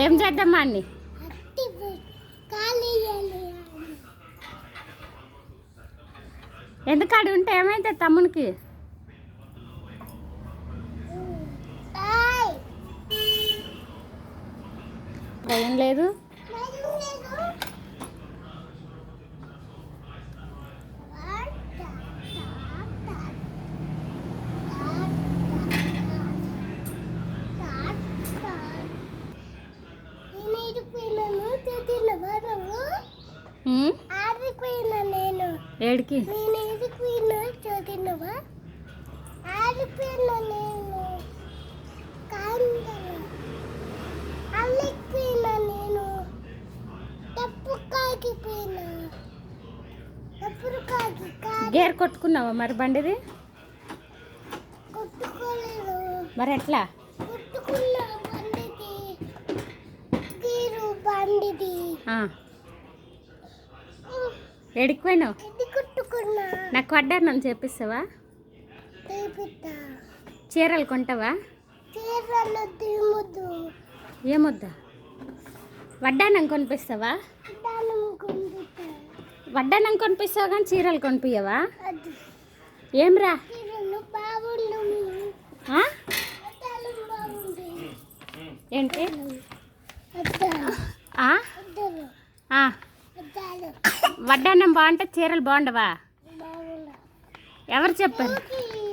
ఏం చేద్దామా అన్ని ఎందుకాడు ఉంటే ఏమైతే తమ్మునికి భయం లేదు. ఏడికి గేర్ కొట్టుకున్నావా మరి బండిది? మరి ఎట్లా ఎడికిపోయినావు? నాకు వడ్డానం చేపిస్తావా? చీరలు కొంటావా? ఏమొద్దా? వడ్డానం కొనిపిస్తావా? వడ్డానం కొనిపిస్తావు కానీ చీరలు కొనిపించవా? ఏమ్రా ఏంటి? వడ్డానం బాగుంటే చీరలు బాగుండవా? ఎవరు చెప్పారు?